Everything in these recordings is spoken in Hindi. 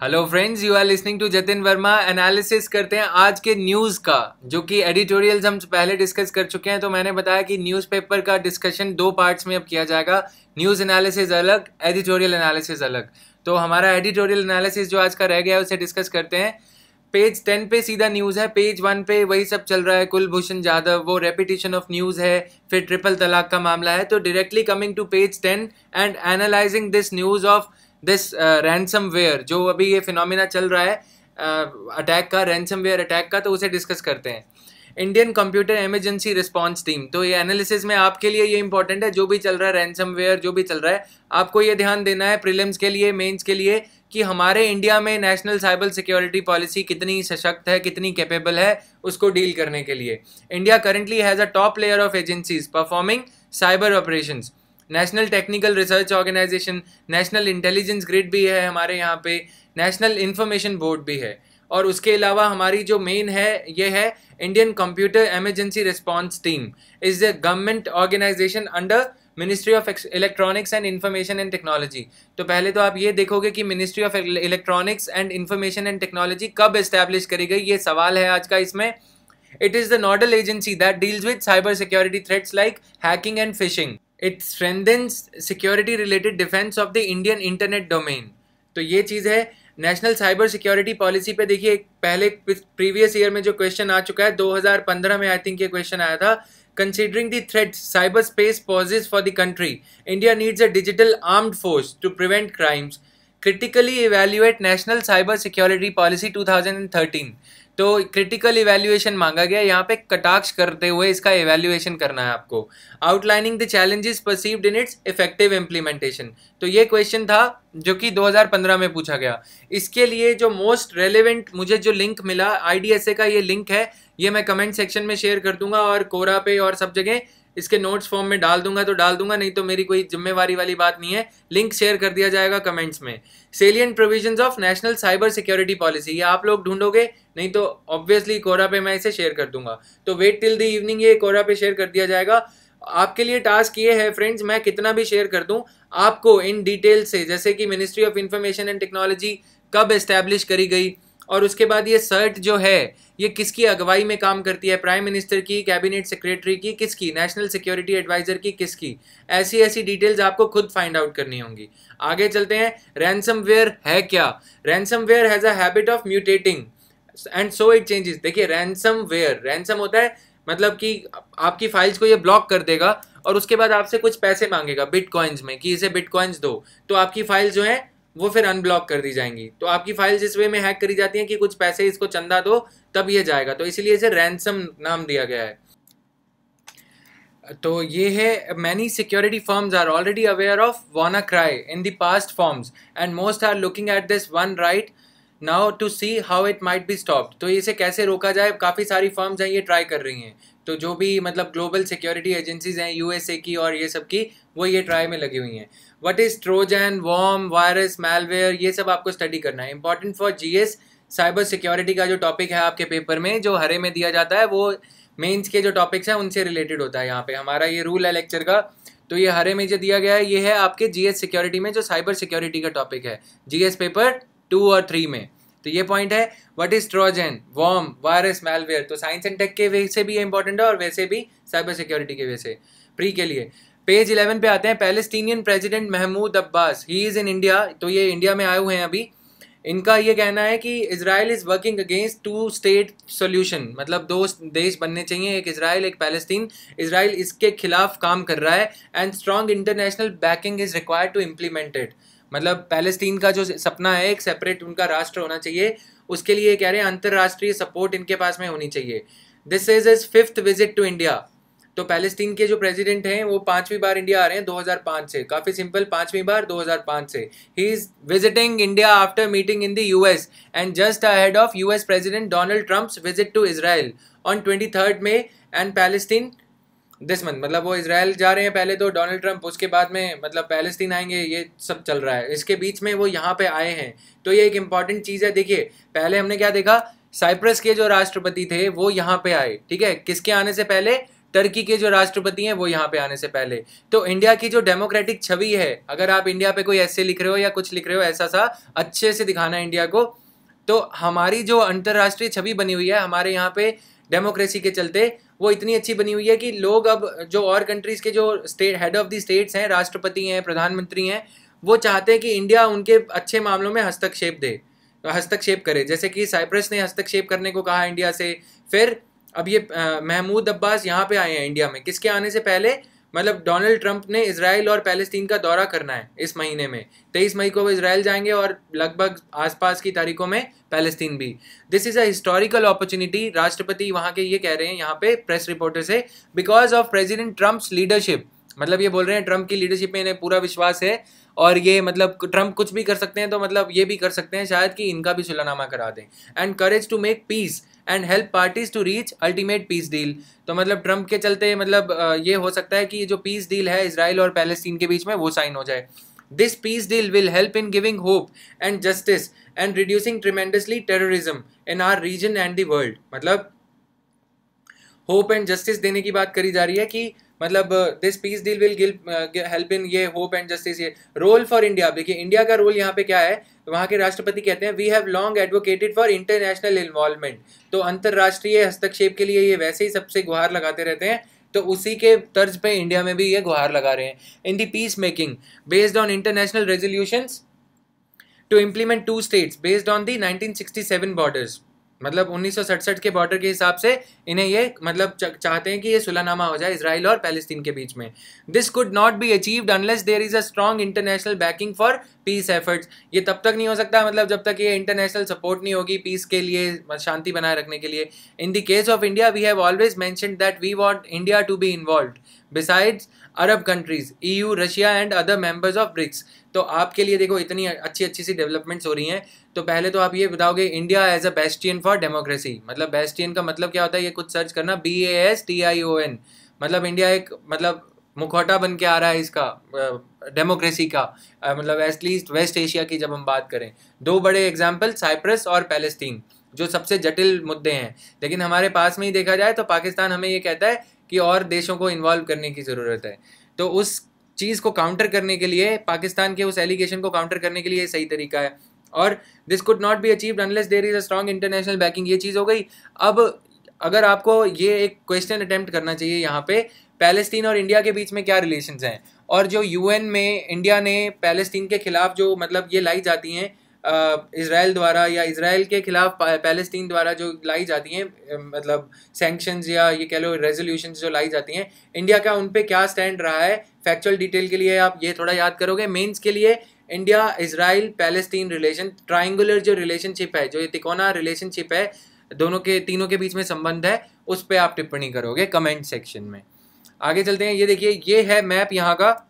Hello friends, you are listening to Jatin Verma. Analysis करते हैं आज के न्यूज़ का, जो कि एडिटोरियल्स हम पहले डिस्कस कर चुके हैं। तो मैंने बताया कि न्यूज़पेपर का डिस्कशन दो पार्ट्स में अब किया जाएगा, न्यूज़ एनालिसिस अलग, एडिटोरियल एनालिसिस अलग। तो हमारा एडिटोरियल एनालिसिस जो आज का रह गया है उसे डिस्कस करते हैं। पेज 10 पे सीधा न्यूज़ है, पेज 1 पे वही सब चल रहा है, कुलभूषण जाधव, वो रेपिटेशन ऑफ न्यूज़ है, फिर ट्रिपल तलाक का मामला है। तो directly coming to page 10 and analysing this news of this ransomware, जो अभी ये फिनोमिना चल रहा है अटैक का, रैंसमवेयर अटैक का, तो उसे डिस्कस करते हैं। Indian computer emergency response team, तो ये एनालिसिस में आपके लिए ये इंपॉर्टेंट है। जो भी चल रहा है रैंसमवेयर, जो भी चल रहा है, आपको ये ध्यान देना है प्रीलिम्स के लिए, मेंस के लिए, कि हमारे इंडिया में नेशनल साइबर सिक्योरिटी पॉलिसी कितनी सशक्त है, कितनी कैपेबल है उसको डील करने के लिए। India currently has a top layer of agencies performing cyber operations. National technical research organisation, national intelligence grid भी है हमारे यहाँ पे, नेशनल इंफॉर्मेशन बोर्ड भी है, और उसके अलावा हमारी जो मेन है ये है Indian computer emergency response team, is the government organisation under ministry of electronics and information and technology. तो पहले तो आप ये देखोगे कि ministry of electronics and information and technology कब एस्टैब्लिश करी गई, ये सवाल है आज का इसमें। It is the nodal agency that deals with cyber security threats like hacking and phishing. It strengthens security related defense of the Indian internet domain. तो ये चीज़ है नेशनल साइबर सिक्योरिटी पॉलिसी पे। देखिए, पहले प्रीवियस ईयर में जो क्वेश्चन आ चुका है 2015 में, आई थिंक ये क्वेश्चन आया था, considering the threats cyber space poses for the country, India needs a digital armed force to prevent crimes. Critically evaluate national cyber security policy 2013. तो क्रिटिकल इवैल्यूएशन मांगा गया, यहाँ पे कटाक्ष करते हुए इसका इवैल्यूएशन करना है आपको। Outlining the challenges perceived in its effective implementation, तो ये क्वेश्चन था जो कि 2015 में पूछा गया। इसके लिए जो मोस्ट रेलेवेंट मुझे जो लिंक मिला, IDSA का ये लिंक है, ये मैं कमेंट सेक्शन में शेयर कर दूंगा, और कोरा पे और सब जगह इसके नोट्स फॉर्म में डाल दूंगा तो डाल दूंगा, नहीं तो मेरी कोई जिम्मेवारी वाली बात नहीं है, लिंक शेयर कर दिया जाएगा कमेंट्स में। Salient provisions of national cyber security policy, ये आप लोग ढूंढोगे, नहीं तो ऑब्वियसली कोरा पे मैं इसे शेयर कर दूंगा। तो वेट टिल द इवनिंग, ये कोरा पे शेयर कर दिया जाएगा। आपके लिए टास्क ये है फ्रेंड्स, मैं कितना भी शेयर कर दूं, आपको इन डिटेल से, जैसे कि ministry of information and technology कब एस्टैब्लिश करी गई, और उसके बाद ये सर्ट जो है ये किसकी अगुवाई में काम करती है, प्राइम मिनिस्टर की, कैबिनेट सेक्रेटरी की, किसकी, नेशनल सिक्योरिटी एडवाइजर की, किसकी, ऐसी ऐसी डिटेल्स आपको खुद फाइंड आउट करनी होंगी। आगे चलते हैं। रैंसमवेयर है क्या? Ransomware has a habit of mutating and so it changes. देखिए, रैंसमवेयर, रैंसम होता है मतलब कि आपकी फाइल्स को ये ब्लॉक कर देगा, और उसके बाद आपसे कुछ पैसे मांगेगा बिटकॉइंस में, कि इसे बिटकॉइंस दो, तो आपकी फाइल्स जो है वो फिर अनब्लॉक कर दी जाएंगी। तो आपकी फाइल्स इस वे में हैक करी जाती हैं कि कुछ पैसे इसको चंदा दो तब ये जाएगा, तो इसीलिए इसे रैंसम नाम दिया गया है। तो ये है, many security firms are already aware of WannaCry in the past forms and most are looking at this one right now to see how it might be stopped. तो इसे कैसे रोका जाए, काफ़ी सारी फर्म्स हैं ये ट्राई कर रही हैं। तो जो भी मतलब ग्लोबल सिक्योरिटी एजेंसीज हैं USA की और ये सब की, वो ये ट्राई में लगी हुई हैं। What is Trojan, worm, virus, malware, ये सब आपको स्टडी करना है। Important for GS cyber security का जो टॉपिक है आपके पेपर में, जो हरे में दिया जाता है, वो मेंस के जो टॉपिक्स हैं उनसे रिलेटेड होता है। यहाँ पे हमारा ये रूल है लेक्चर का, तो ये हरे में जो दिया गया है ये है आपके GS सिक्योरिटी में, जो साइबर सिक्योरिटी का टॉपिक है GS पेपर 2 और 3 में। तो ये पॉइंट है, what is Trojan, worm, virus, malware. तो साइंस एंड टेक के वे से भी ये इंपॉर्टेंट है, और वैसे भी साइबर सिक्योरिटी के वे से प्री के लिए। पेज 11 पे आते हैं। Palestinian president Mahmoud Abbas, he is in India, तो ये इंडिया में आए हुए हैं अभी। इनका ये कहना है कि Israel is working against 2 state solution, मतलब 2 देश बनने चाहिए, एक इजराइल एक पैलेस्टीन। इजराइल इसके खिलाफ काम कर रहा है, and strong international backing is required to implement it. मतलब पैलेस्टीन का जो सपना है एक सेपरेट उनका राष्ट्र होना चाहिए, उसके लिए कह रहे हैं अंतर्राष्ट्रीय सपोर्ट इनके पास में होनी चाहिए। This is his 5th visit to India. तो पैलेस्टीन के जो प्रेसिडेंट हैं वो 5वीं बार इंडिया आ रहे हैं 2005 से, काफ़ी सिंपल, 5वीं बार 2005 से। He is visiting India after meeting in the US and just ahead of US president Donald Trump's visit to Israel on 23rd May and Palestine this month. मतलब वो इजराइल जा रहे हैं पहले तो डोनाल्ड ट्रंप, उसके बाद में मतलब पैलेस्टीन आएंगे, ये सब चल रहा है, इसके बीच में वो यहाँ पे आए हैं। तो ये एक इंपॉर्टेंट चीज़ है। देखिए, पहले हमने क्या देखा, साइप्रस के जो राष्ट्रपति थे वो यहाँ पे आए, ठीक है, किसके आने से पहले, टर्की के जो राष्ट्रपति हैं वो यहाँ पे आने से पहले। तो इंडिया की जो डेमोक्रेटिक छवि है, अगर आप इंडिया पे कोई ऐसे लिख रहे हो या कुछ लिख रहे हो ऐसा सा अच्छे से दिखाना है इंडिया को, तो हमारी जो अंतर्राष्ट्रीय छवि बनी हुई है हमारे यहाँ पे डेमोक्रेसी के चलते, वो इतनी अच्छी बनी हुई है कि लोग अब जो और कंट्रीज़ के जो state head of the states हैं, राष्ट्रपति हैं, प्रधानमंत्री हैं, वो चाहते हैं कि इंडिया उनके अच्छे मामलों में हस्तक्षेप करे। जैसे कि साइप्रस ने हस्तक्षेप करने को कहा इंडिया से। फिर अब ये महमूद अब्बास यहाँ पे आए हैं इंडिया में, किसके आने से पहले, मतलब डोनाल्ड ट्रंप ने इजराइल और पैलेस्टीन का दौरा करना है इस महीने में। 23 मई को वो इजराइल जाएंगे और लगभग आसपास की तारीखों में पैलेस्टीन भी। This is a historical opportunity. राष्ट्रपति वहाँ के ये कह रहे हैं यहाँ पे प्रेस रिपोर्टर से, because of president Trump's leadership. मतलब ये बोल रहे हैं ट्रंप की लीडरशिप में इन्हें पूरा विश्वास है और ये मतलब ट्रंप कुछ भी कर सकते हैं, तो मतलब ये भी कर सकते हैं शायद कि इनका भी सुलहनामा करा दें। And courage to make peace and help parties to reach ultimate peace deal. तो मतलब ट्रंप के चलते मतलब ये हो सकता है कि जो पीस डील है इजराइल और पैलेस्टीन के बीच में वो साइन हो जाए। This peace deal will help in giving hope and justice and reducing tremendously terrorism in our region and the world. मतलब होप एंड जस्टिस देने की बात करी जा रही है कि मतलब this peace deal will help in ये होप एंड जस्टिस। ये रोल फॉर इंडिया, देखिए इंडिया का रोल यहाँ पे क्या है। वहाँ के राष्ट्रपति कहते हैं we have long advocated for international involvement. तो अंतर्राष्ट्रीय हस्तक्षेप के लिए ये वैसे ही सबसे गुहार लगाते रहते हैं, तो उसी के तर्ज पे इंडिया में भी ये गुहार लगा रहे हैं। In the peace making based on international resolutions to implement 2 states based on the 1967 borders. मतलब 1967 के बॉर्डर के हिसाब से इन्हें ये मतलब चाहते हैं कि ये सुलहनामा हो जाए इजराइल और पैलेस्टीन के बीच में। This could not be achieved unless there is a strong international backing for peace efforts. ये तब तक नहीं हो सकता मतलब जब तक ये इंटरनेशनल सपोर्ट नहीं होगी पीस के लिए, शांति बनाए रखने के लिए। In the case of India we have always mentioned that we want India to be involved besides Arab countries, EU, Russia and other members of BRICS. तो आपके लिए देखो इतनी अच्छी सी डेवलपमेंट्स हो रही हैं, तो पहले तो आप ये बताओगे India as a bastion for democracy. मतलब बेस्टियन का मतलब क्या होता है, ये कुछ सर्च करना, BASTION। मतलब इंडिया एक मतलब मुखौटा बन के आ रहा है इसका डेमोक्रेसी का, मतलब एटलीस्ट वेस्ट एशिया की जब हम बात करें। 2 बड़े एग्जाम्पल साइप्रस और पैलेस्टीन जो सबसे जटिल मुद्दे हैं, लेकिन हमारे पास में ही देखा जाए तो पाकिस्तान हमें ये कहता है कि और देशों को इन्वॉल्व करने की ज़रूरत है। तो उस चीज़ को काउंटर करने के लिए, पाकिस्तान के उस एलिगेशन को काउंटर करने के लिए सही तरीका है। और this could not be achieved unless there is a strong international backing, ये चीज़ हो गई। अब अगर आपको ये एक क्वेश्चन अटेम्प्ट करना चाहिए यहाँ पे, पैलेस्टीन और इंडिया के बीच में क्या रिलेशंस हैं, और जो UN में इंडिया ने पैलेस्टीन के खिलाफ जो मतलब ये लाई जाती हैं इजराइल द्वारा, या इजराइल के खिलाफ पैलेस्टीन द्वारा जो लाई जाती हैं मतलब सैंक्शंस या ये कह लो रेजोल्यूशंस जो लाई जाती हैं, इंडिया का उन पे क्या स्टैंड रहा है। फैक्चुअल डिटेल के लिए आप ये थोड़ा याद करोगे। मेंस के लिए India Israel Palestine relation, triangular जो रिलेशनशिप है, जो ये तिकोना रिलेशनशिप है, तीनों के बीच में संबंध है, उस पर आप टिप्पणी करोगे कमेंट सेक्शन में। आगे चलते हैं। ये देखिए, ये है मैप यहाँ का,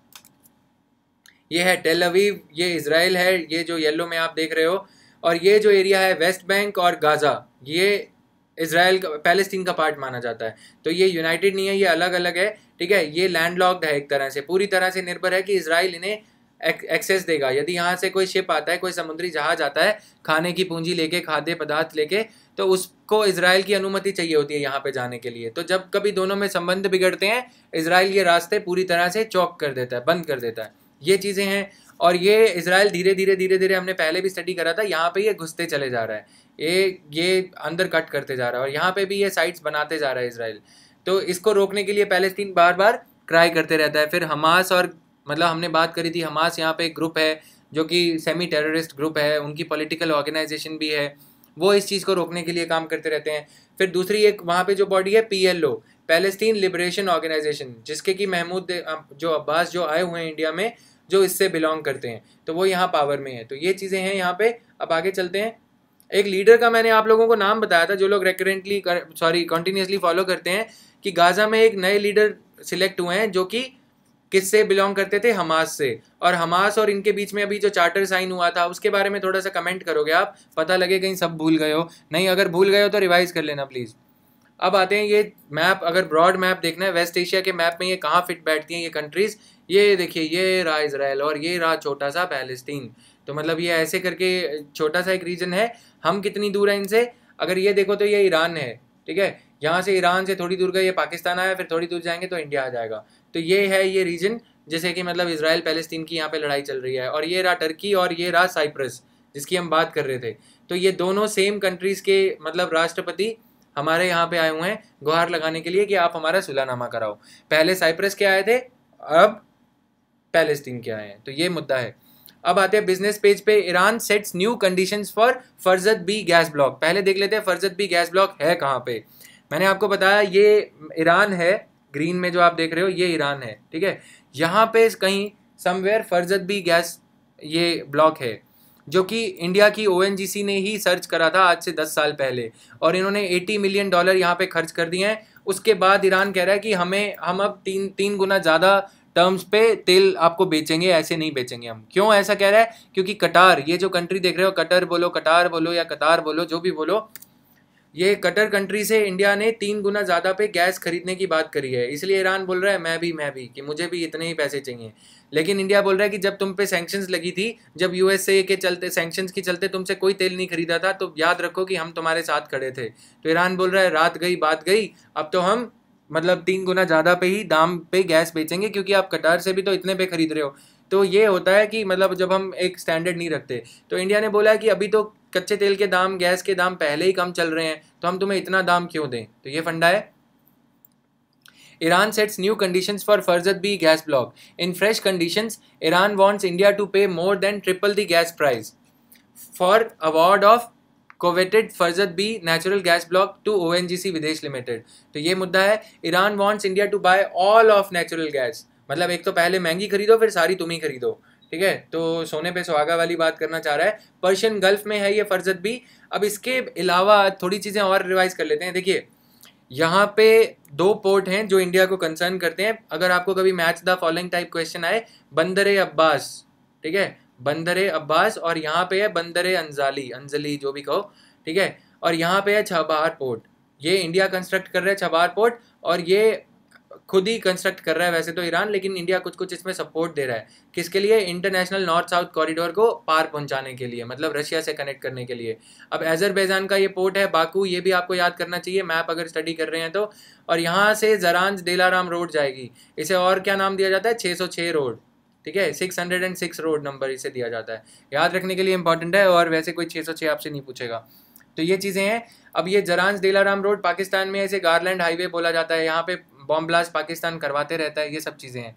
ये है टेल अवीव, ये इजराइल है, ये जो येलो में आप देख रहे हो, और ये जो एरिया है वेस्ट बैंक और गाज़ा, ये इजराइल का पैलेस्टीन का पार्ट माना जाता है। तो ये यूनाइटेड नहीं है, ये अलग अलग है, ठीक है। ये लैंडलॉक्ड है, एक तरह से पूरी तरह से निर्भर है कि इजराइल इन्हें एक्सेस देगा। यदि यहाँ से कोई शिप आता है, कोई समुद्री जहाज आता है खाने की पूंजी लेके, खाद्य पदार्थ लेके, तो उसको इजराइल की अनुमति चाहिए होती है यहाँ पे जाने के लिए। तो जब कभी दोनों में संबंध बिगड़ते हैं, इजराइल ये रास्ते पूरी तरह से चौक कर देता है, बंद कर देता है। ये चीज़ें हैं। और ये इजराइल धीरे धीरे हमने पहले भी स्टडी करा था, यहाँ पे ये घुसते चले जा रहा है, ये अंदर कट करते जा रहा है, और यहाँ पे भी ये साइट्स बनाते जा रहा है इजराइल। तो इसको रोकने के लिए पैलेस्टीन बार बार ट्राई करते रहता है। फिर हमास, और मतलब हमने बात करी थी, हमास यहाँ पे एक ग्रुप है जो कि सेमी टेररिस्ट ग्रुप है, उनकी पॉलिटिकल ऑर्गेनाइजेशन भी है, वो इस चीज़ को रोकने के लिए काम करते रहते हैं। फिर दूसरी एक वहाँ पे जो बॉडी है PLO, पैलेस्टीन लिबरेशन ऑर्गेनाइजेशन, जिसके कि महमूद जो अब्बास जो आए हुए हैं इंडिया में, जो इससे बिलोंग करते हैं, तो वो यहाँ पावर में है। तो ये चीज़ें हैं यहाँ पे। अब आगे चलते हैं। एक लीडर का मैंने आप लोगों को नाम बताया था, जो लोग कंटिन्यूसली फॉलो करते हैं, कि गाज़ा में एक नए लीडर सिलेक्ट हुए हैं जो कि किससे बिलोंग करते थे, हमास से। और हमास और इनके बीच में अभी जो चार्टर साइन हुआ था, उसके बारे में थोड़ा सा कमेंट करोगे आप, पता लगे कहीं सब भूल गए हो। नहीं, अगर भूल गए हो तो रिवाइज कर लेना प्लीज़। अब आते हैं ये मैप, अगर ब्रॉड मैप देखना है वेस्ट एशिया के मैप में ये कहाँ फिट बैठती हैं ये कंट्रीज़। ये देखिए, ये रहा इजराइल और ये रहा छोटा सा पैलेस्टीन। तो मतलब ये ऐसे करके छोटा सा एक रीजन है। हम कितनी दूर है इनसे, अगर ये देखो तो ये ईरान है, ठीक है। यहाँ से ईरान से थोड़ी दूर गए ये पाकिस्तान आया, फिर थोड़ी दूर जाएंगे तो इंडिया आ जाएगा। तो ये है ये रीजन, जैसे कि मतलब इजराइल पैलेस्तीन की यहाँ पे लड़ाई चल रही है, और ये रहा टर्की और ये रहा साइप्रस जिसकी हम बात कर रहे थे। तो ये दोनों सेम कंट्रीज़ के मतलब राष्ट्रपति हमारे यहाँ पे आए हुए हैं गुहार लगाने के लिए कि आप हमारा सुलहनामा कराओ। पहले साइप्रस के आए थे, अब पैलेस्टीन के आए हैं। तो ये मुद्दा है। अब आते हैं बिजनेस पेज पे। Iran sets new conditions for Farzad B gas block. पहले देख लेते हैं फरजत बी गैस ब्लॉक है कहाँ पे। मैंने आपको बताया ये ईरान है, ग्रीन में जो आप देख रहे हो ये ईरान है, ठीक है। यहाँ पे कहीं समवेयर फरजत बी गैस ये ब्लॉक है, जो कि इंडिया की ONGC ने ही सर्च करा था आज से 10 साल पहले, और इन्होंने $80 मिलियन यहाँ पे खर्च कर दिए हैं। उसके बाद ईरान कह रहा है कि हम अब तीन गुना ज़्यादा टर्म्स पे तेल आपको बेचेंगे, ऐसे नहीं बेचेंगे हम। क्यों ऐसा कह रहा है? क्योंकि कटार, ये जो कंट्री देख रहे हो, कटार बोलो या कतार बोलो, जो भी बोलो, ये कटर कंट्री से इंडिया ने 3 गुना ज़्यादा पे गैस खरीदने की बात करी है। इसलिए ईरान बोल रहा है मैं भी कि मुझे भी इतने ही पैसे चाहिए। लेकिन इंडिया बोल रहा है कि जब तुम पे सैंक्शंस लगी थी, जब USA के चलते सैंक्शंस की चलते तुमसे कोई तेल नहीं खरीदा था, तो याद रखो कि हम तुम्हारे साथ खड़े थे। तो ईरान बोल रहा है रात गई बात गई, अब तो हम मतलब 3 गुना ज़्यादा पे ही दाम पे गैस बेचेंगे, क्योंकि आप कटार से भी तो इतने पे खरीद रहे हो। तो ये होता है कि मतलब जब हम एक स्टैंडर्ड नहीं रखते। तो इंडिया ने बोला है कि अभी तो कच्चे तेल के दाम, गैस के दाम पहले ही कम चल रहे हैं, तो हम तुम्हें इतना दाम क्यों दें। तो ये फंडा है। Iran sets new conditions for Farzad B gas block. In fresh conditions, Iran wants India to pay more than triple the gas price for award of coveted Farzad B natural gas block to ONGC Videsh Limited. तो ये मुद्दा है। Iran wants India to buy all of natural gas. मतलब एक तो पहले महंगी खरीदो, फिर सारी तुम ही खरीदो, ठीक है। तो सोने पे सुहागा वाली बात करना चाह रहा है। पर्शियन गल्फ में है ये फरजत भी। अब इसके अलावा थोड़ी चीज़ें और रिवाइज कर लेते हैं। देखिए यहाँ पे 2 पोर्ट हैं जो इंडिया को कंसर्न करते हैं। अगर आपको कभी match the following type question आए, बंदरे अब्बास, ठीक है, बंदरे अब्बास, और यहाँ पे है बंदरे अंजली जो भी कहो, ठीक है, और यहाँ पे है छबार पोर्ट। ये इंडिया कंस्ट्रक्ट कर रहा है छबार पोर्ट, और ये खुद ही कंस्ट्रक्ट कर रहा है वैसे तो ईरान, लेकिन इंडिया कुछ कुछ इसमें सपोर्ट दे रहा है। किसके लिए? इंटरनेशनल नॉर्थ साउथ कॉरिडोर को पार पहुंचाने के लिए, मतलब रशिया से कनेक्ट करने के लिए। अब अजरबैजान का ये पोर्ट है बाकू, ये भी आपको याद करना चाहिए मैप अगर स्टडी कर रहे हैं तो। और यहाँ से जरांज दिलाराम रोड जाएगी, इसे और क्या नाम दिया जाता है? 606 रोड, ठीक है, 606 रोड नंबर इसे दिया जाता है। याद रखने के लिए इंपॉर्टेंट है, और वैसे कोई 606 आपसे नहीं पूछेगा। तो ये चीज़ें हैं। अब ये जरांज दिलाराम रोड पाकिस्तान में इसे गारलैंड हाईवे बोला जाता है। यहाँ पे बॉम्ब ब्लास्ट पाकिस्तान करवाते रहता है। ये सब चीज़ें हैं।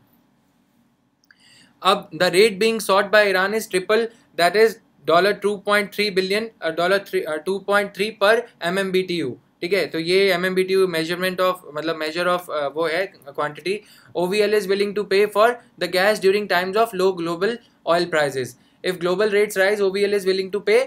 अब the rate being sought by Iran is triple, that is $2.3 billion, $2.3 per MMBTU, ठीक है। तो ये MMBTU मेजरमेंट ऑफ, मतलब मेजर ऑफ वो है quantity. OVL is willing to pay for the gas during times of low global oil prices. If global rates rise, OVL is willing to pay,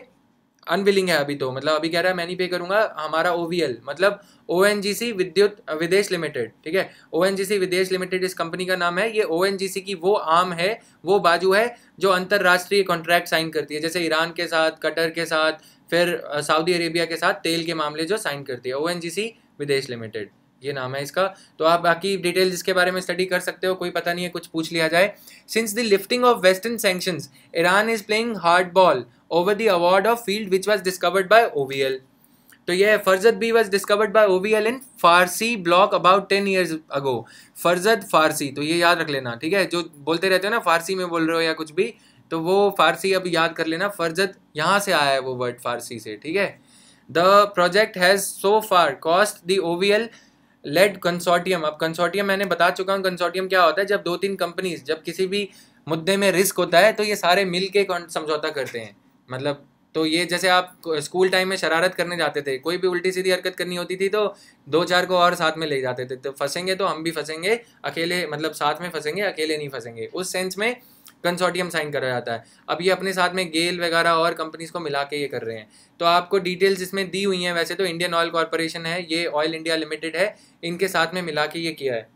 unwilling है अभी तो, मतलब अभी कह रहा है मैं नहीं पे करूंगा। हमारा OVL मतलब ONGC विद्युत विदेश लिमिटेड, ठीक है। ONGC विदेश लिमिटेड इस कंपनी का नाम है। ये ONGC की वो आर्म है, वो बाजू है जो अंतरराष्ट्रीय कॉन्ट्रैक्ट साइन करती है, जैसे ईरान के साथ, कटर के साथ, फिर सऊदी अरेबिया के साथ तेल के मामले जो साइन करती है। ONGC विदेश लिमिटेड ये नाम है इसका। तो आप बाकी डिटेल्स इसके बारे में स्टडी कर सकते हो, कोई पता नहीं है कुछ पूछ लिया जाए। Since the lifting of western sanctions, Iran is playing hard ball over the award of field which was discovered by OVL. तो ये फरजत B was discovered by OVL in Farsi block about 10 years ago. फरजत फारसी, तो ये याद रख लेना, ठीक है। जो बोलते रहते हो ना फारसी में बोल रहे हो या कुछ भी, तो वो फारसी अब याद कर लेना। फरजत यहाँ से आया है वो वर्ड, फारसी से, ठीक है। The project has so far cost the OVL led consortium. अब कंसोर्टियम मैंने बता चुका हूँ, कंसोर्टियम क्या होता है? जब 2-3 कंपनीज, जब किसी भी मुद्दे में रिस्क होता है तो ये सारे मिल के समझौता करते हैं। मतलब तो ये जैसे आप स्कूल टाइम में शरारत करने जाते थे, कोई भी उल्टी सीधी हरकत करनी होती थी तो 2-4 को और साथ में ले जाते थे, तो फंसेंगे तो हम भी फंसेंगे, अकेले मतलब साथ में फंसेंगे, अकेले नहीं फंसेंगे। उस सेंस में कंसोर्टियम साइन करा जाता है। अब ये अपने साथ में गेल वगैरह और कंपनीज को मिला के ये कर रहे हैं। तो आपको डिटेल्स इसमें दी हुई हैं। वैसे तो इंडियन ऑयल कॉरपोरेशन है, ये ऑयल इंडिया लिमिटेड है, इनके साथ में मिला के ये किया है।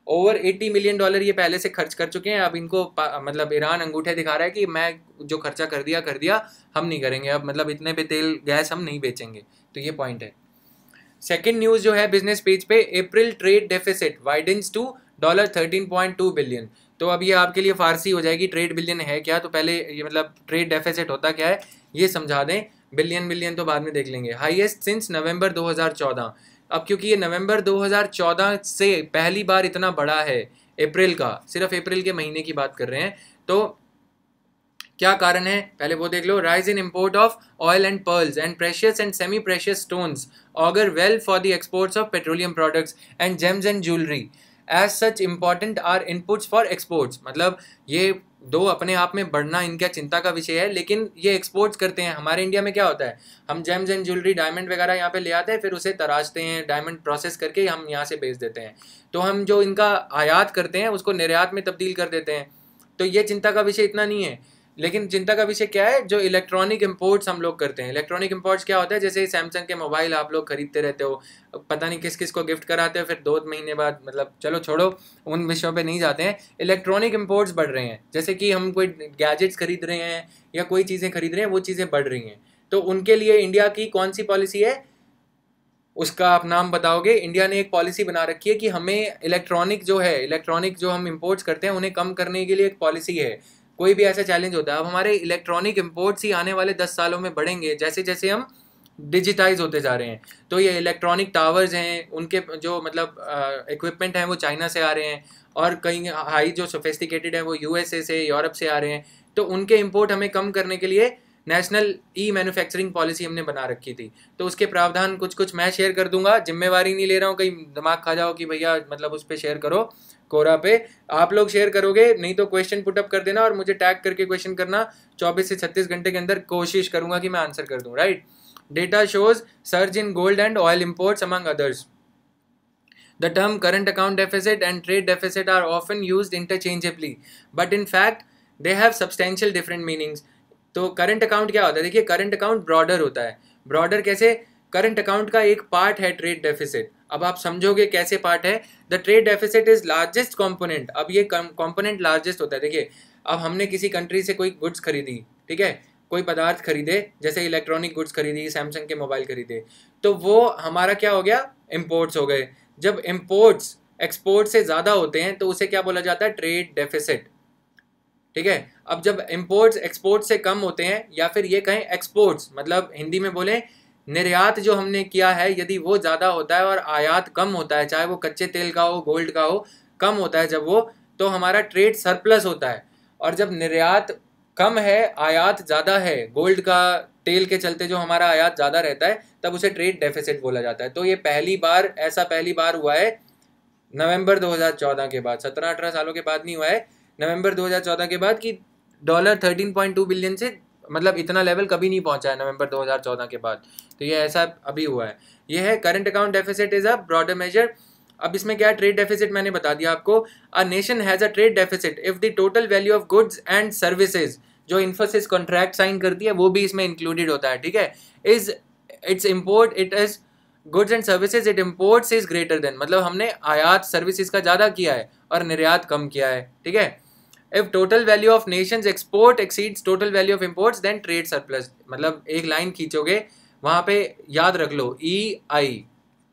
ओवर $80 मिलियन ये पहले से खर्च कर चुके हैं। अब इनको मतलब ईरान अंगूठे दिखा रहा है कि मैं जो खर्चा कर दिया, हम नहीं करेंगे अब, मतलब इतने पे तेल गैस हम नहीं बेचेंगे। तो ये पॉइंट है। सेकंड न्यूज़ जो है बिजनेस पेज पे, अप्रैल trade deficit widens to $13.2 billion. तो अब ये आपके लिए फारसी हो जाएगी, ट्रेड बिलियन है क्या, तो पहले ये मतलब ट्रेड डेफिसिट होता क्या है ये समझा दें। बिलियन तो बाद में देख लेंगे। हाईएस्ट सिंस नवंबर 2014। अब क्योंकि ये नवंबर 2014 से पहली बार इतना बढ़ा है, अप्रैल का, सिर्फ अप्रैल के महीने की बात कर रहे हैं, तो क्या कारण है पहले वो देख लो। Rise in import of oil and pearls and precious and semi precious stones augur well for the exports of petroleum products and gems and jewellery as such important are inputs for exports. मतलब ये दो अपने आप में बढ़ना इनका चिंता का विषय है, लेकिन ये एक्सपोर्ट्स करते हैं। हमारे इंडिया में क्या होता है, हम जेम्स एंड ज्वेलरी डायमंड वगैरह यहाँ पे ले आते हैं, फिर उसे तराशते हैं, डायमंड प्रोसेस करके हम यहाँ से बेच देते हैं। तो हम जो इनका आयात करते हैं उसको निर्यात में तब्दील कर देते हैं। तो ये चिंता का विषय इतना नहीं है, लेकिन चिंता का विषय क्या है, जो इलेक्ट्रॉनिक इंपोर्ट्स हम लोग करते हैं। इलेक्ट्रॉनिक इंपोर्ट्स क्या होता है, जैसे सैमसंग के मोबाइल आप लोग खरीदते रहते हो, पता नहीं किस किस को गिफ्ट कराते हो, फिर 2 महीने बाद, मतलब चलो छोड़ो, उन विषयों पे नहीं जाते हैं। इलेक्ट्रॉनिक इंपोर्ट्स बढ़ रहे हैं, जैसे कि हम कोई गैजेट्स खरीद रहे हैं या कोई चीज़ें खरीद रहे हैं, वो चीज़ें बढ़ रही हैं। तो उनके लिए इंडिया की कौन सी पॉलिसी है, उसका आप नाम बताओगे। इंडिया ने एक पॉलिसी बना रखी है कि हमें इलेक्ट्रॉनिक जो हम इंपोर्ट्स करते हैं उन्हें कम करने के लिए एक पॉलिसी है। कोई भी ऐसा चैलेंज होता है, अब हमारे इलेक्ट्रॉनिक इंपोर्ट्स ही आने वाले 10 सालों में बढ़ेंगे जैसे जैसे हम डिजिटाइज होते जा रहे हैं। तो ये इलेक्ट्रॉनिक टावर्स हैं, उनके जो मतलब इक्विपमेंट हैं वो चाइना से आ रहे हैं, और कई हाई जो सोफिस्टिकेटेड है वो यूएसए से, यूरोप से आ रहे हैं। तो उनके इंपोर्ट हमें कम करने के लिए नेशनल ई मैन्युफैक्चरिंग पॉलिसी हमने बना रखी थी। तो उसके प्रावधान कुछ कुछ मैं शेयर कर दूंगा, जिम्मेवारी नहीं ले रहा हूँ, कहीं दिमाग खा जाओ कि भैया मतलब उस पर शेयर करो, कोरा पे आप लोग शेयर करोगे, नहीं तो क्वेश्चन पुटअप कर देना और मुझे टैग करके क्वेश्चन करना। 24 से 36 घंटे के अंदर कोशिश करूंगा कि मैं आंसर कर दूं, right. Data shows surge in gold and oil imports among others. The term current account deficit and trade deficit are often used interchangeably, but in fact they have substantial different meanings. तो करंट अकाउंट क्या होता है, देखिए करंट अकाउंट ब्रॉडर होता है। ब्रॉडर कैसे, करंट अकाउंट का एक पार्ट है ट्रेड डेफिसिट। अब आप समझोगे कैसे पार्ट है। The trade deficit is largest component. अब ये कंपोनेंट लार्जेस्ट होता है। देखिए अब हमने किसी कंट्री से कोई गुड्स खरीदी, ठीक है, कोई पदार्थ खरीदे, जैसे इलेक्ट्रॉनिक गुड्स खरीदी, सैमसंग के मोबाइल खरीदे, तो वो हमारा क्या हो गया, इम्पोर्ट्स हो गए। जब इम्पोर्ट्स एक्सपोर्ट से ज़्यादा होते हैं तो उसे क्या बोला जाता है, ट्रेड डेफिसिट, ठीक है। अब जब इंपोर्ट्स एक्सपोर्ट से कम होते हैं, या फिर ये कहें एक्सपोर्ट्स मतलब हिंदी में बोले निर्यात जो हमने किया है, यदि वो ज़्यादा होता है और आयात कम होता है, चाहे वो कच्चे तेल का हो, गोल्ड का हो, कम होता है जब वो, तो हमारा ट्रेड सरप्लस होता है। और जब निर्यात कम है, आयात ज़्यादा है, गोल्ड का, तेल के चलते जो हमारा आयात ज़्यादा रहता है, तब उसे ट्रेड डेफिसिट बोला जाता है। तो ये पहली बार हुआ है नवंबर 2014 के बाद, 17-18 सालों के बाद नहीं हुआ है, नवंबर 2014 के बाद, कि $13.2 बिलियन से मतलब इतना लेवल कभी नहीं पहुंचा है नवंबर 2014 के बाद। तो ये ऐसा अभी हुआ है। ये है current account deficit is a broader measure. अब इसमें क्या है, ट्रेड डेफिसिट मैंने बता दिया आपको। A nation has a trade deficit if the total value of goods and services, जो इन्फोसिस कॉन्ट्रैक्ट साइन करती है वो भी इसमें इंक्लूडेड होता है, ठीक है। Is it's import it is goods and services it imports is greater than, मतलब हमने आयात सर्विसेज का ज़्यादा किया है और निर्यात कम किया है, ठीक है। If total value of nations export exceeds total value of imports, then trade surplus। मतलब एक लाइन खींचोगे वहाँ पे याद रख लो EI,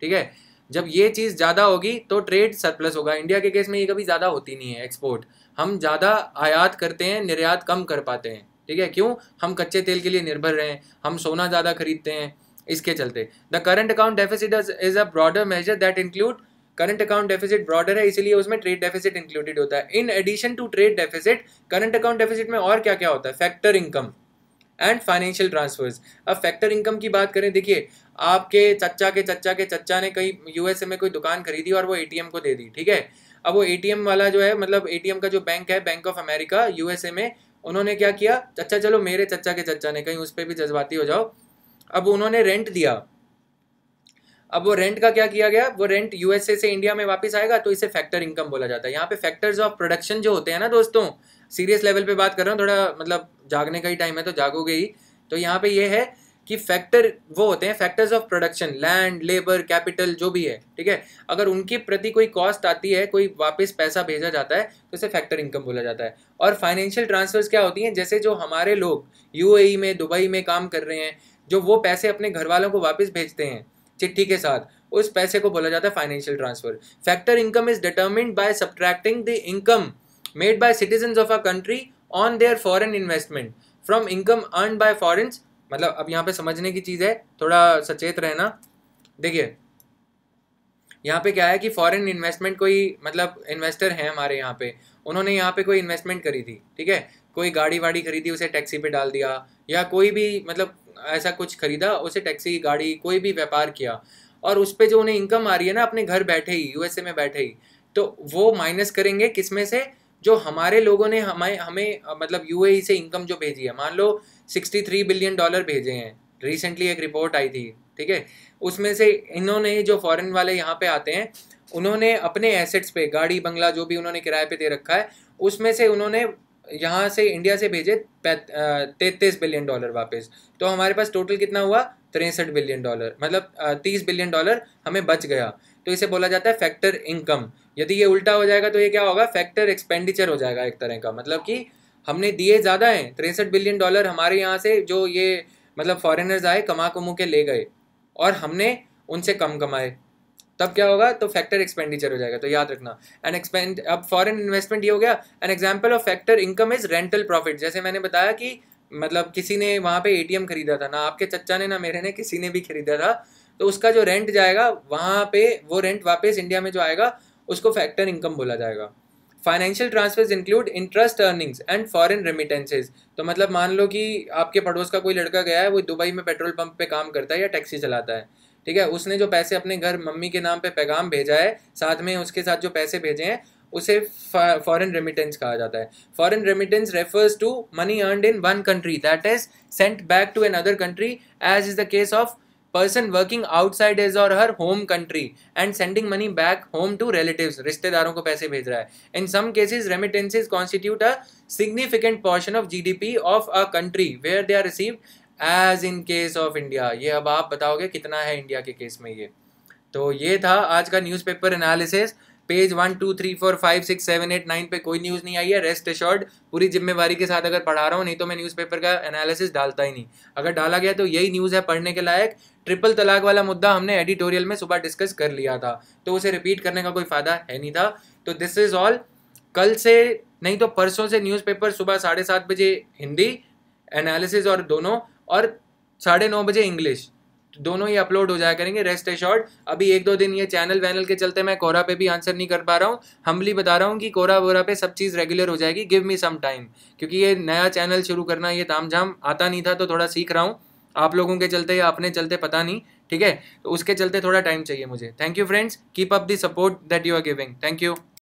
ठीक है। जब ये चीज़ ज़्यादा होगी तो ट्रेड सरप्लस होगा। इंडिया के केस में ये कभी ज़्यादा होती नहीं है एक्सपोर्ट, हम ज़्यादा आयात करते हैं, निर्यात कम कर पाते हैं, ठीक है। क्यों, हम कच्चे तेल के लिए निर्भर रहे हैं, हम सोना ज़्यादा खरीदते हैं, इसके चलते। The current account deficit is a broader measure that include, current account deficit broader है इसलिए उसमें ट्रेड डेफिसिट इंक्लूडेड होता है। In addition to trade deficit, current account deficit में और क्या क्या होता है, factor income and financial transfers. अब फैक्टर इनकम की बात करें, देखिए आपके चच्चा के चच्चा के चच्चा ने कहीं यूएसए में कोई दुकान खरीदी और वो एटीएम को दे दी, ठीक है। अब वो एटीएम वाला जो है, मतलब एटीएम का जो बैंक है, बैंक ऑफ अमेरिका यूएसए में, उन्होंने क्या किया, चच्चा, चलो मेरे चच्चा के चच्चा ने, कहीं उस पर भी जज्बाती हो जाओ, अब उन्होंने रेंट दिया। अब वो रेंट का क्या किया गया, वो रेंट यूएसए से इंडिया में वापस आएगा, तो इसे फैक्टर इनकम बोला जाता है। यहाँ पे फैक्टर्स ऑफ प्रोडक्शन जो होते हैं ना दोस्तों, सीरियस लेवल पे बात कर रहा हूँ, थोड़ा मतलब जागने का ही टाइम है तो जागोगे ही। तो यहाँ पे ये है कि फैक्टर वो होते हैं, factors of production, land, labour, capital जो भी है, ठीक है। अगर उनके प्रति कोई कॉस्ट आती है, कोई वापस पैसा भेजा जाता है, तो इसे फैक्टर इनकम बोला जाता है। और फाइनेंशियल ट्रांसफर्स क्या होती हैं, जैसे जो हमारे लोग यूएई में, दुबई में काम कर रहे हैं, जो वो पैसे अपने घर वालों को वापस भेजते हैं चिट्ठी के साथ, उस पैसे को बोला जाता है financial transfer. Factor income is determined by subtracting the income made by citizens of a country on their foreign investment from income earned by foreigners. मतलब अब यहाँ पे समझने की चीज़ है, थोड़ा सचेत रहना। देखिए यहाँ पे क्या है कि फॉरेन इन्वेस्टमेंट, कोई मतलब इन्वेस्टर है हमारे यहाँ पे, उन्होंने यहाँ पे कोई इन्वेस्टमेंट करी थी, ठीक है, कोई गाड़ी वाड़ी खरीदी उसे टैक्सी पे डाल दिया, या कोई भी मतलब ऐसा कुछ खरीदा उसे टैक्सी गाड़ी कोई भी व्यापार किया, और उस पर जो उन्हें इनकम आ रही है ना अपने घर बैठे ही, यूएसए में बैठे ही, तो वो माइनस करेंगे किसमें से, जो हमारे लोगों ने हमें हमें मतलब यूएई से इनकम जो भेजी है, मान लो $63 बिलियन भेजे हैं, रिसेंटली एक रिपोर्ट आई थी, ठीक है, उसमें से इन्होंने जो फॉरेन वाले यहाँ पे आते हैं, उन्होंने अपने एसेट्स पे गाड़ी बंगला जो भी उन्होंने किराए पे दे रखा है, उसमें से उन्होंने यहाँ से इंडिया से भेजे $33 बिलियन वापस। तो हमारे पास टोटल कितना हुआ, $63 बिलियन, मतलब $30 बिलियन हमें बच गया। तो इसे बोला जाता है फैक्टर इनकम। यदि ये उल्टा हो जाएगा तो ये क्या होगा, फैक्टर एक्सपेंडिचर हो जाएगा एक तरह का, मतलब कि हमने दिए ज़्यादा हैं, $63 बिलियन हमारे यहाँ से जो ये मतलब फॉरेनर्स आए कमा कमू के ले गए, और हमने उनसे कम कमाए, तब क्या होगा, तो फैक्टर एक्सपेंडिचर हो जाएगा। तो याद रखना, एन एक्सपेंड, अब फॉरेन इन्वेस्टमेंट ये हो गया। An example of factor income is rental profit. जैसे मैंने बताया कि मतलब किसी ने वहाँ पे एटीएम खरीदा था, ना आपके चच्चा ने ना मेरे ने, किसी ने भी खरीदा था, तो उसका जो रेंट जाएगा वहाँ पे, वो रेंट वापस इंडिया में जो आएगा उसको फैक्टर इनकम बोला जाएगा। Financial transfers include interest earnings and foreign remittances. तो मतलब मान लो कि आपके पड़ोस का कोई लड़का गया है, वो दुबई में पेट्रोल पंप पे काम करता है या टैक्सी चलाता है, ठीक है, उसने जो पैसे अपने घर मम्मी के नाम पे पैगाम भेजा है, साथ में उसके साथ जो पैसे भेजे हैं, उसे फॉरेन रेमिटेंस कहा जाता है। Foreign remittance refers to money earned in one country that is sent back to another country, as is the case of person working outside his or her home country and sending money back home to relatives, रिश्तेदारों को पैसे भेज रहा है। In some cases remittances constitute a significant portion of GDP of a country where they are received, as in case of India। ये अब आप बताओगे कितना है इंडिया के केस में ये। तो ये था आज का न्यूज़पेपर एनालिसिस। पेज 1 2 3 4 5 6 7 8 9 पे कोई न्यूज़ नहीं आई है, रेस्ट एश्योर्ड, पूरी जिम्मेवारी के साथ अगर पढ़ा रहा हूँ, नहीं तो मैं न्यूज़पेपर का एनालिसिस डालता ही नहीं। अगर डाला गया तो यही न्यूज़ है पढ़ने के लायक। ट्रिपल तलाक वाला मुद्दा हमने एडिटोरियल में सुबह डिस्कस कर लिया था, तो उसे रिपीट करने का कोई फ़ायदा है नहीं था। तो दिस इज़ ऑल। कल से नहीं तो परसों से न्यूज़पेपर सुबह 7:30 बजे हिंदी एनालिसिस और दोनों, और 9:30 बजे इंग्लिश, दोनों ही अपलोड हो जाया करेंगे, रेस्ट एश्योर्ड। अभी 1-2 दिन ये चैनल वैनल के चलते मैं कोरा पे भी आंसर नहीं कर पा रहा हूँ, हम्बली बता रहा हूँ कि कोरा वोरा पे सब चीज़ रेगुलर हो जाएगी, गिव मी सम टाइम, क्योंकि ये नया चैनल शुरू करना ये तामझाम आता नहीं था, तो थोड़ा सीख रहा हूँ, आप लोगों के चलते या अपने चलते पता नहीं, ठीक है, तो उसके चलते थोड़ा टाइम चाहिए मुझे। Thank you friends, keep up the support that you are giving, thank you.